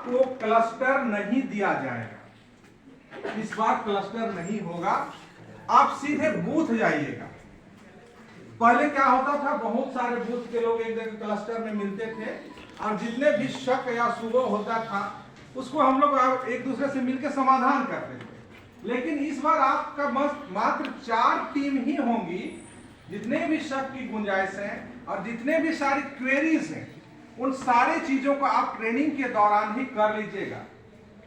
आपको क्लस्टर नहीं दिया जाएगा, इस बार क्लस्टर नहीं होगा, आप सीधे बूथ जाइएगा। पहले क्या होता था, बहुत सारे बूथ के लोग एक जगह क्लस्टर में मिलते थे और जितने भी शक या शुबह होता था उसको हम लोग एक दूसरे से मिलकर समाधान करते थे। लेकिन इस बार आपका मात्र 4 टीम ही होंगी। जितने भी शक की गुंजाइश है और जितने भी सारी क्वेरीज हैं, उन सारे चीजों को आप ट्रेनिंग के दौरान ही कर लीजिएगा,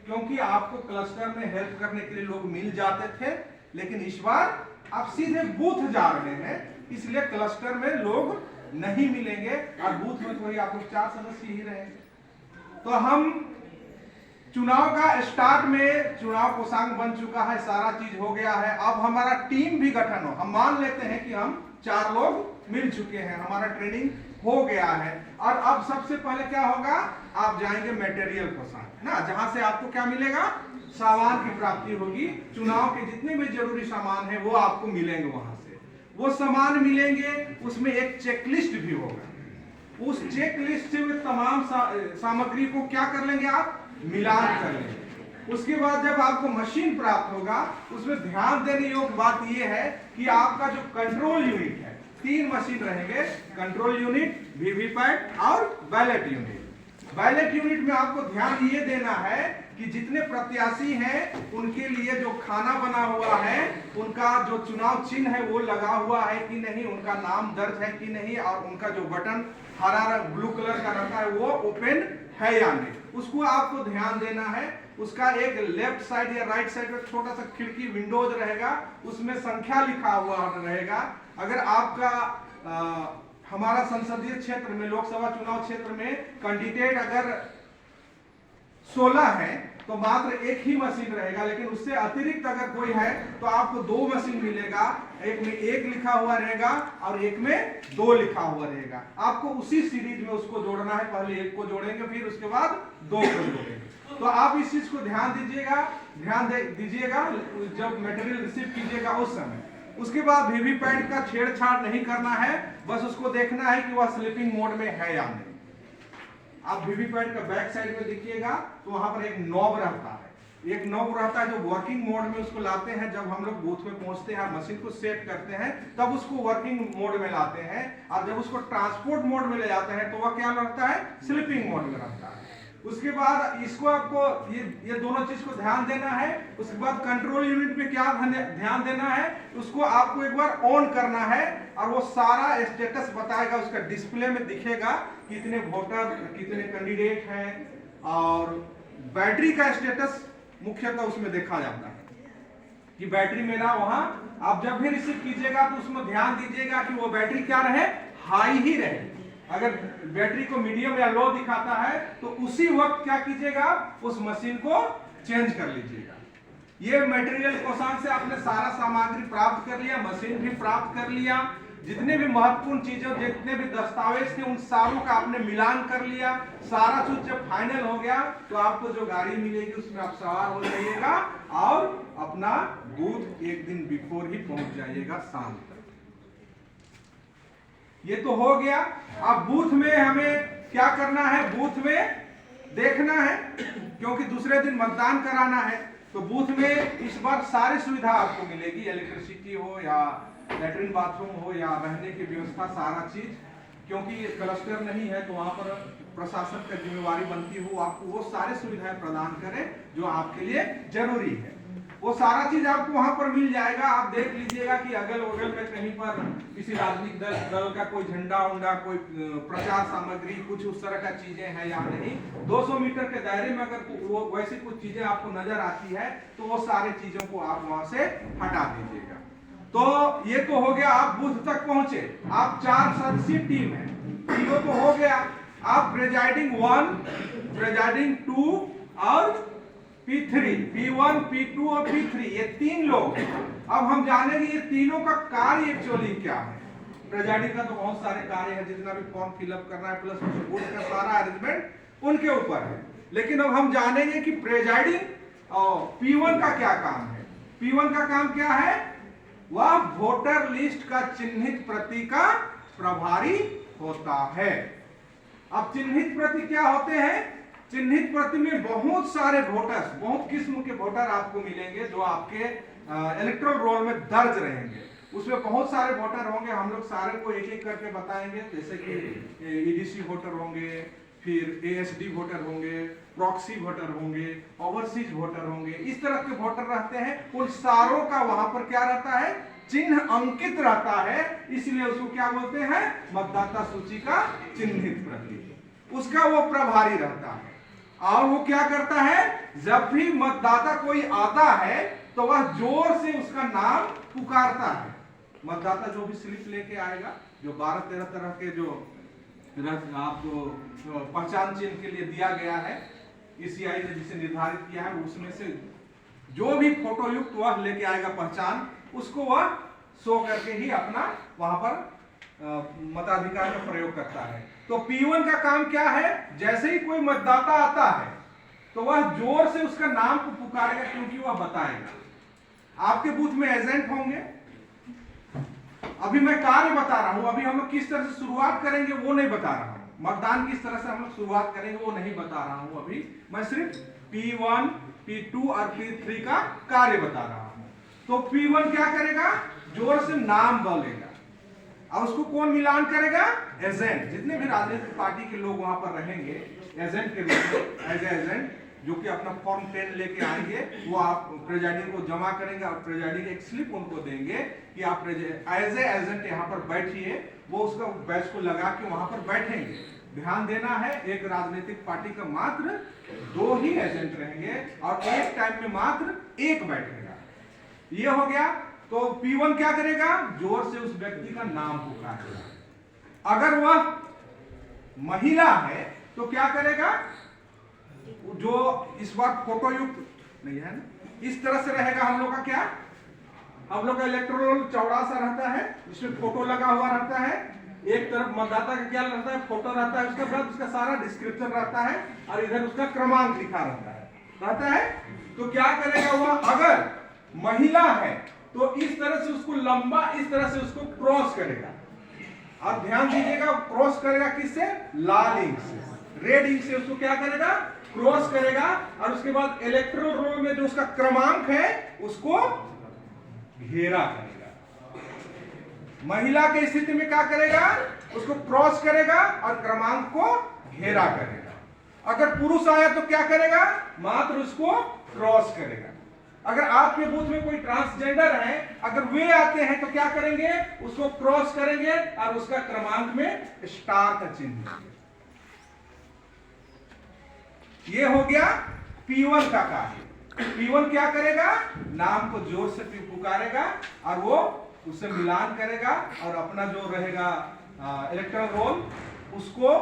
क्योंकि आपको क्लस्टर में हेल्प करने के लिए लोग मिल जाते थे। लेकिन इस बार आप सीधे बूथ जा रहे हैं, इसलिए क्लस्टर में लोग नहीं मिलेंगे और बूथ में तो आप लोग 4 सदस्य ही रहेंगे। तो हम चुनाव का स्टार्ट में चुनाव कोषांग बन चुका है, सारा चीज हो गया है। अब हमारा टीम भी गठन हो, हम मान लेते हैं कि हम 4 लोग मिल चुके हैं, हमारा ट्रेनिंग हो गया है। और अब सबसे पहले क्या होगा, आप जाएंगे मटेरियल कोषांग ना, जहां से आपको क्या मिलेगा, सामान की प्राप्ति होगी। चुनाव के जितने भी जरूरी सामान है वो आपको मिलेंगे, वहां से वो सामान मिलेंगे। उसमें एक चेकलिस्ट भी होगा, उस चेकलिस्ट से तमाम सामग्री को क्या कर लेंगे, आप मिलान कर लेंगे। उसके बाद जब आपको मशीन प्राप्त होगा, उसमें ध्यान देने योग्य बात यह है कि आपका जो कंट्रोल यूनिट है, 3 मशीन रहेंगे, कंट्रोल यूनिट, वीवीपैट और बैलेट यूनिट। बैलेट यूनिट में आपको ध्यान ये देना है कि जितने प्रत्याशी हैं उनके लिए जो खाना बना हुआ है, उनका जो चुनाव चिन्ह है वो लगा हुआ है कि नहीं, उनका नाम दर्ज है कि नहीं, और उनका जो बटन हरा ब्लू कलर का रहता है वो ओपन है या नहीं, उसको आपको ध्यान देना है। उसका एक लेफ्ट साइड या राइट साइड में छोटा सा खिड़की विंडोज रहेगा, उसमें संख्या लिखा हुआ रहेगा। अगर आपका हमारा संसदीय क्षेत्र में, लोकसभा चुनाव क्षेत्र में कैंडिडेट अगर 16 है तो मात्र एक ही मशीन रहेगा, लेकिन उससे अतिरिक्त अगर कोई है तो आपको 2 मशीन मिलेगा। एक में 1 लिखा हुआ रहेगा और एक में 2 लिखा हुआ रहेगा। आपको उसी सीरीज में उसको जोड़ना है, पहले 1 को जोड़ेंगे, फिर उसके बाद 2 को जोड़ेंगे। तो आप इस चीज को ध्यान दीजिएगा, जब मटेरियल रिसीव कीजिएगा उस समय। उसके बाद वीवीपैट का छेड़छाड़ नहीं करना है, बस उसको देखना है कि वह स्लीपिंग मोड में है या नहीं। आप वीवीपैट का बैक साइड में देखिएगा तो वहां पर एक नॉब रहता है, एक नॉब रहता है जो वर्किंग मोड में उसको लाते हैं। जब हम लोग बूथ में पहुंचते हैं, मशीन को सेट करते हैं, तब उसको वर्किंग मोड में लाते हैं। और जब उसको ट्रांसपोर्ट मोड में ले जाते हैं तो वह क्या रहता है, स्लीपिंग मोड में रहता है। उसके बाद इसको आपको ये दोनों चीज को ध्यान देना है। उसके बाद कंट्रोल यूनिट में क्या ध्यान देना है, उसको आपको एक बार ऑन करना है और वो सारा स्टेटस बताएगा, उसका डिस्प्ले में दिखेगा कितने वोटर, कितने कैंडिडेट हैं। और बैटरी का स्टेटस मुख्यतः उसमें देखा जाता है कि बैटरी मेरा वहां, आप जब भी रिसीव कीजिएगा तो उसमें ध्यान दीजिएगा कि वो बैटरी क्या रहे, हाई ही रहे। अगर बैटरी को मीडियम या लो दिखाता है तो उसी वक्त क्या कीजिएगा, उस मशीन को चेंज कर लीजिएगा। ये मटेरियल कोषांग से आपने सारा सामग्री प्राप्त कर लिया, मशीन भी प्राप्त कर लिया, जितने भी महत्वपूर्ण चीजों, जितने भी दस्तावेज थे उन सारों का आपने मिलान कर लिया। सारा चीज जब फाइनल हो गया तो आपको जो गाड़ी मिलेगी उसमें आप सवार हो जाइएगा और अपना बूथ एक दिन बिफोर ही पहुंच जाइएगा शाम तक। ये तो हो गया। अब बूथ में हमें क्या करना है, बूथ में देखना है, क्योंकि दूसरे दिन मतदान कराना है। तो बूथ में इस बार सारी सुविधा आपको मिलेगी, इलेक्ट्रिसिटी हो या लैट्रिन बाथरूम हो या रहने की व्यवस्था, सारा चीज। क्योंकि ये क्लस्टर नहीं है तो वहां पर प्रशासन का जिम्मेवारी बनती हो आपको वो सारी सुविधाएं प्रदान करे जो आपके लिए जरूरी है। वो सारा चीज आपको वहां पर मिल जाएगा। आप देख लीजिएगा कि अगल बगल में कहीं पर किसी राजनीतिक दल का कोई झंडा उंडा, कोई प्रचार सामग्री, कुछ उस तरह का चीजें हैं या नहीं। 200 मीटर के दायरे में अगर वो वैसी कुछ चीजें आपको नजर आती है तो वो सारे चीजों को आप वहां से हटा दीजिएगा। तो ये तो हो गया, आप बूथ तक पहुंचे। आप 4 सदस्यीय टीम है, तीनों तो हो गया। आप प्रेजाइडिंग 1, प्रेजाइडिंग 2 और P3, P1, P2 और P3, ये 3 लोग। अब हम जानेंगे ये तीनों का कार्य एक्चुअली क्या है। प्रेजाइडिंग का तो बहुत सारे कार्य है, जितना भी फॉर्म फिलअप करना है प्लस बूथ का सारा अरेंजमेंट उनके ऊपर है। लेकिन अब हम जानेंगे कि प्रेजाइडिंग और P1 का क्या काम है। P1 का काम क्या है, वह वोटर लिस्ट का चिन्हित प्रति का प्रभारी होता है। अब चिन्हित प्रति क्या होते हैं, चिन्हित प्रति में बहुत सारे वोटर्स, बहुत किस्म के वोटर आपको मिलेंगे जो आपके इलेक्टोरल रोल में दर्ज रहेंगे। उसमें बहुत सारे वोटर होंगे, हम लोग सारे को एक एक करके बताएंगे, जैसे कि ईडीसी वोटर होंगे, फिर एएसडी वोटर होंगे, प्रॉक्सी वोटर होंगे, ओवरसीज वोटर होंगे, इस तरह के वोटर रहते हैं। उन सारों का वहां पर क्या रहता है, चिन्ह अंकित रहता है, इसलिए उसको क्या बोलते हैं, मतदाता सूची का चिन्हित प्रति। उसका वो प्रभारी रहता है और वो क्या करता है, जब भी मतदाता कोई आता है तो वह जोर से उसका नाम पुकारता है। मतदाता जो भी स्लिप लेके आएगा, जो 12-13 तरह के जो आपको पहचान चिन्ह के लिए दिया गया है, ईसीआई ने जिसे निर्धारित किया है, उसमें से जो भी फोटो युक्त वह लेके आएगा पहचान, उसको वह शो करके ही अपना वहां पर मताधिकार का प्रयोग करता है। तो P1 का काम क्या है, जैसे ही कोई मतदाता आता है तो वह जोर से उसका नाम को पुकारेगा, क्योंकि वह बताएगा। आपके बूथ में एजेंट होंगे, अभी मैं कार्य बता रहा हूं, अभी हम लोग किस तरह से शुरुआत करेंगे वो नहीं बता रहा हूं, मतदान किस तरह से हम लोग शुरुआत करेंगे वो नहीं बता रहा हूं। अभी मैं सिर्फ P1, P2 और P3 का कार्य बता रहा हूं। तो P1 क्या करेगा, जोर से नाम बोलेगा और उसको कौन मिलान करेगा, एजेंट। जितने भी राजनीतिक पार्टी के लोग वहां पर रहेंगे एजेंट के रूप में, एज एजेंट, जो कि अपना फॉर्म 10 लेके आएंगे, वो आप प्रेजाइडिंग को जमा करेंगे और प्रेजाइडिंग एक स्लिप उनको देंगे कि आप एज एजेंट यहाँ पर बैठिए। वो उसका बैच को लगा के वहां पर बैठेंगे। ध्यान देना है, एक राजनीतिक पार्टी का मात्र 2 ही एजेंट रहेंगे और एक टाइम में मात्र एक बैठेगा। ये हो गया। तो P1 क्या करेगा, जोर से उस व्यक्ति का नाम पुकारेगा। अगर वह महिला है तो क्या करेगा, जो इस वक्त फोटो युक्त नहीं है ना, इस तरह से रहेगा हम लोग का क्या, हम लोग का इलेक्टोरल चौड़ा सा रहता है, जिसमें फोटो लगा हुआ रहता है। एक तरफ मतदाता का क्या रहता है, फोटो रहता है, उसके बाद उसका सारा डिस्क्रिप्शन रहता है और इधर उसका क्रमांक लिखा रहता है। तो क्या करेगा वह, अगर महिला है तो इस तरह से उसको लंबा, इस तरह से उसको क्रॉस करेगा। और ध्यान दीजिएगा, क्रॉस करेगा किससे, लाल इंक से, रेड इंक से उसको क्या करेगा, क्रॉस करेगा। और उसके बाद इलेक्टोरल रोल में जो उसका क्रमांक है उसको घेरा करेगा। महिला के स्थिति में क्या करेगा, उसको क्रॉस करेगा और क्रमांक को घेरा करेगा। अगर पुरुष आया तो क्या करेगा, मात्र उसको क्रॉस करेगा। अगर आपके बूथ में कोई ट्रांसजेंडर है, अगर वे आते हैं तो क्या करेंगे, उसको क्रॉस करेंगे और उसका क्रमांक में स्टार का चिन्ह। ये हो गया P1 का कार्य। P1 क्या करेगा, नाम को जोर से पुकारेगा और वो उससे मिलान करेगा और अपना जो रहेगा इलेक्टोरल रोल उसको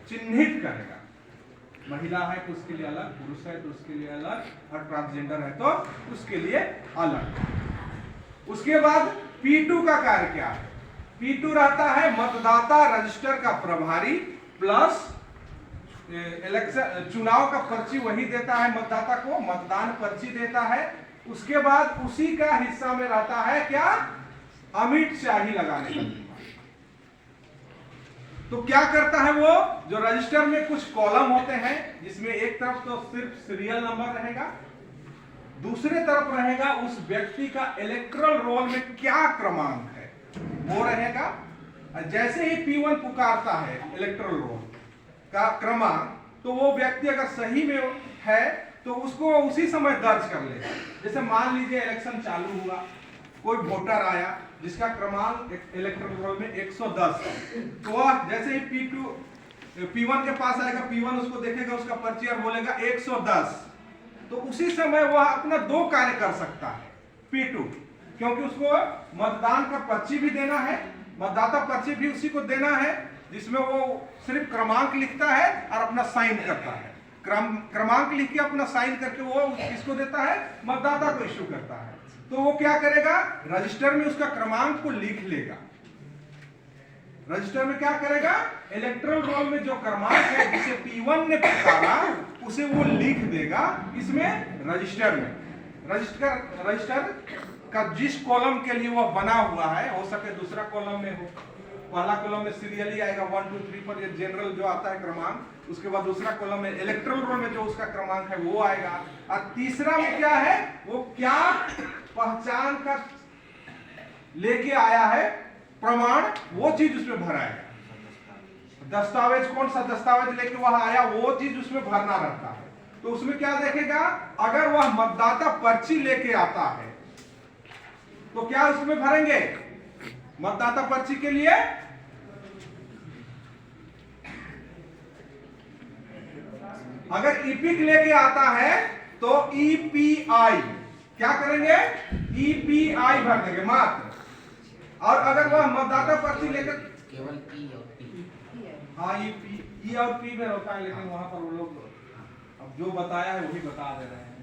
चिन्हित करेगा। महिला है तो उसके लिए अलग, पुरुष है तो उसके लिए अलग, और ट्रांसजेंडर है तो उसके लिए अलग। उसके बाद P2 का कार्य क्या है, P2 रहता है मतदाता रजिस्टर का प्रभारी प्लस इलेक्शन, चुनाव का पर्ची वही देता है मतदाता को, मतदान पर्ची देता है। उसके बाद उसी का हिस्सा में रहता है क्या, अमिट स्याही लगाने का। तो क्या करता है वो, जो रजिस्टर में कुछ कॉलम होते हैं, जिसमें एक तरफ तो सिर्फ सीरियल नंबर रहेगा, दूसरे तरफ रहेगा उस व्यक्ति का इलेक्टोरल रोल में क्या क्रमांक है वो रहेगा। जैसे ही P1 पुकारता है इलेक्टोरल रोल का क्रमांक, तो वो व्यक्ति अगर सही में है तो उसको उसी समय दर्ज कर लेगा। जैसे मान लीजिए इलेक्शन चालू हुआ, कोई वोटर आया जिसका क्रमांक इलेक्टोरल रोल में 110 है, तो वह जैसे ही P1 के पास आएगा, P1 उसको देखेगा, उसका पर्ची और बोलेगा 110, तो उसी समय वह अपना 2 कार्य कर सकता है P2, क्योंकि उसको मतदान का पर्ची भी देना है, मतदाता पर्ची भी उसी को देना है, जिसमें वो सिर्फ क्रमांक लिखता है और अपना साइन करता है। क्रमांक लिख के अपना साइन करके वो किसको देता है, मतदाता को इश्यू करता है। तो वो क्या करेगा, रजिस्टर में उसका क्रमांक को लिख लेगा। रजिस्टर में क्या करेगा, इलेक्टोरल रोल में जो क्रमांक है जिसे P1 ने पुकारा उसे वो लिख देगा इसमें रजिस्टर में। रजिस्टर का जिस कॉलम के लिए वो बना हुआ है, हो सके दूसरा कॉलम में पहला कॉलम में सीरियली आएगा 1 2 3 पर, ये जनरल जो आता है क्रमांक। उसके बाद दूसरा कॉलम में इलेक्ट्रल रोल में जो उसका क्रमांक है वो आएगा। और तीसरा में क्या है, वो क्या पहचान का लेके आया है प्रमाण, वो चीज उसमें भराएगा। दस्तावेज, कौन सा दस्तावेज लेके वह आया वो चीज उसमें भरना रहता है। तो उसमें क्या देखेगा, अगर वह मतदाता पर्ची लेके आता है तो क्या उसमें भरेंगे मतदाता पर्ची के लिए। अगर ईपिक लेके आता है तो ईपीआई क्या करेंगे, ईपीआई भर देंगे मात्र। और अगर वह मतदाता पर्ची लेकर केवल ई और पी, हाँ ई और पी में होता है, लेकिन वहां पर वो लोग अब जो बताया है वही बता दे रहे हैं।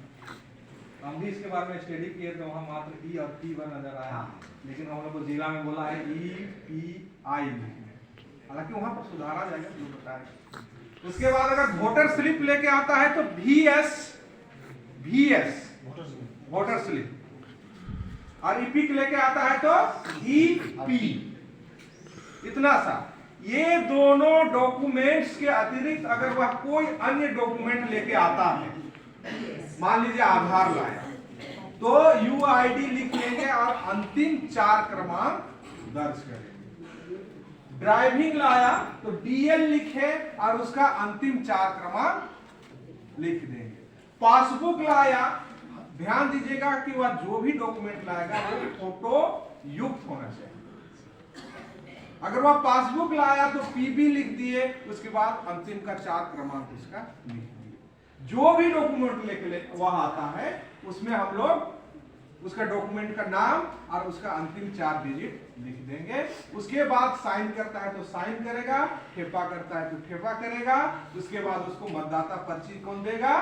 हम भी इसके बारे में स्टडी किए तो वहां मात्र ई और पी वन नजर आया, लेकिन हम लोग को जिला में बोला है ई पी आई लिखने, हालांकि वहां पर सुधारा जाएगा जो बताया। उसके बाद अगर वोटर स्लिप लेके आता है तो VS वोटर स्लिप, और ईपिक लेके आता है तो EP। इतना सा, ये दोनों डॉक्यूमेंट्स के अतिरिक्त अगर वह कोई अन्य डॉक्यूमेंट लेके आता है, मान लीजिए आधार लाया तो UID लिख लेंगे और अंतिम 4 क्रमांक दर्ज करेंगे। ड्राइविंग लाया तो DL लिखे और उसका अंतिम 4 क्रमांक लिख देंगे। पासबुक लाया, ध्यान दीजिएगा कि वह जो भी डॉक्यूमेंट लाएगा वो फोटो युक्त होना चाहिए। अगर वह पासबुक लाया तो PB लिख दिए, उसके बाद अंतिम का 4 क्रमांक उसका लिख दिए। जो भी डॉक्यूमेंट लेके वह आता है उसमें हम लोग उसका डॉक्यूमेंट का नाम और उसका अंतिम 4 डिजिट लिख देंगे। उसके बाद साइन करता है तो साइन करेगा, ठेपा करता है तो ठेपा करेगा। उसके बाद उसको मतदाता पर्ची कौन देगा,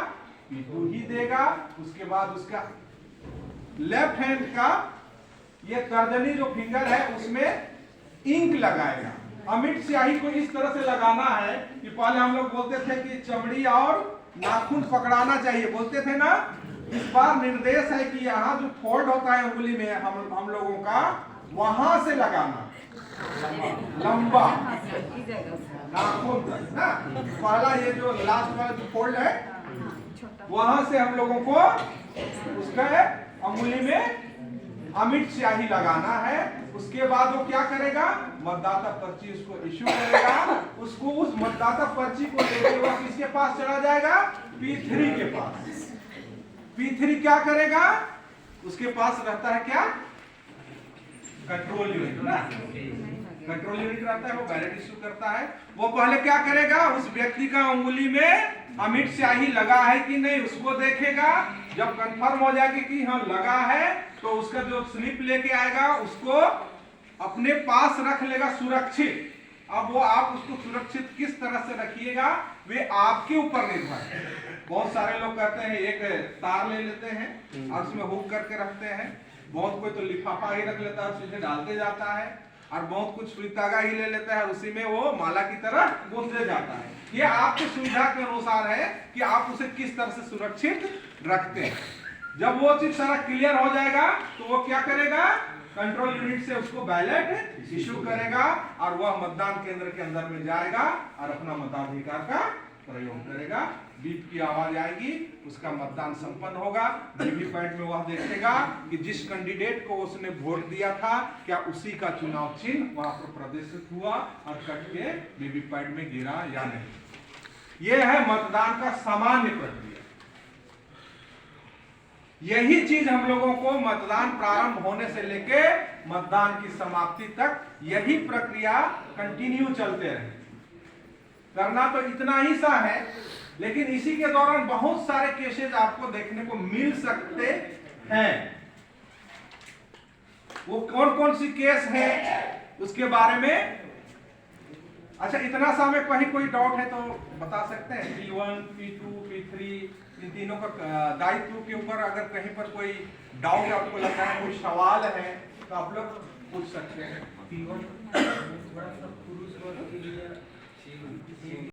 पीटू ही देगा। उसके बाद उसका लेफ्ट हैंड का ये तर्जनी जो फिंगर है उसमें इंक लगाएगा। अमिट स्याही को इस तरह से लगाना है कि पहले हम लोग बोलते थे कि चमड़ी और नाखून पकड़ाना चाहिए, बोलते थे ना। इस बार निर्देश है कि यहाँ जो फोल्ड होता है उंगली में हम लोगों का, वहां से लगाना लंबा नाखून तक ना। पहला ये जो लास्ट वाला जो फोल्ड है वहां से हम लोगों को उसका अंगुली में अमिट स्याही लगाना है। उसके बाद वो क्या करेगा, मतदाता पर्ची उसको इश्यू करेगा। उसको उस मतदाता पर्ची को लेके वो किसके पास चला जाएगा, P3 के पास। P3 क्या करेगा, उसके पास रहता है क्या, कंट्रोल यूनिट ना। कंट्रोल यूनिट रहता है, वो बैलेट इश्यू करता है। वो पहले क्या करेगा, उस व्यक्ति का अंगुली में अमिट स्याही लगा है कि नहीं उसको देखेगा। जब कंफर्म हो जाएगी कि हाँ लगा है तो उसका जो स्लिप लेके आएगा उसको अपने पास रख लेगा सुरक्षित। अब वो आप उसको सुरक्षित किस तरह से रखिएगा वे आपके ऊपर निर्भर है। बहुत सारे लोग करते हैं एक तार ले लेते हैं और उसमें हुक करके रखते हैं। बहुत कोई तो लिफाफा ही रख लेता है और सीधे डालते जाता है, और बहुत कुछ सुई धागा ही ले लेता है और उसी में वो माला की तरह गूंथते जाता है। ये आपकी सुविधा के अनुसार है कि आप उसे किस तरह से सुरक्षित रखते हैं। जब वो चीज सारा क्लियर हो जाएगा तो वो क्या करेगा, कंट्रोल यूनिट से उसको बैलेट इश्यू करेगा और वह मतदान केंद्र के अंदर में जाएगा और अपना मताधिकार का प्रयोग करेगा। बीप की आवाज आएगी, उसका मतदान संपन्न होगा। वीवीपैट में वह देखेगा कि जिस कैंडिडेट को उसने वोट दिया था क्या उसी का चुनाव चिन्ह वहां पर प्रदर्शित हुआ और कट के वीवीपैट में गिरा या नहीं। यह है मतदान का सामान्य प्रक्रिया। यही चीज हम लोगों को मतदान प्रारंभ होने से लेके मतदान की समाप्ति तक यही प्रक्रिया कंटिन्यू चलते रहे। करना तो इतना ही सा है, लेकिन इसी के दौरान बहुत सारे केसेस आपको देखने को मिल सकते हैं। वो कौन कौन सी केस है उसके बारे में, अच्छा इतना सा में कहीं कोई डाउट है तो बता सकते हैं। P1, P2, P3 इन तीनों का दायित्व के ऊपर अगर कहीं पर कोई डाउट आपको लगता है, कोई सवाल है तो आप लोग पूछ सकते हैं। P1 बड़ा सा पुरुष वर्ग के लिए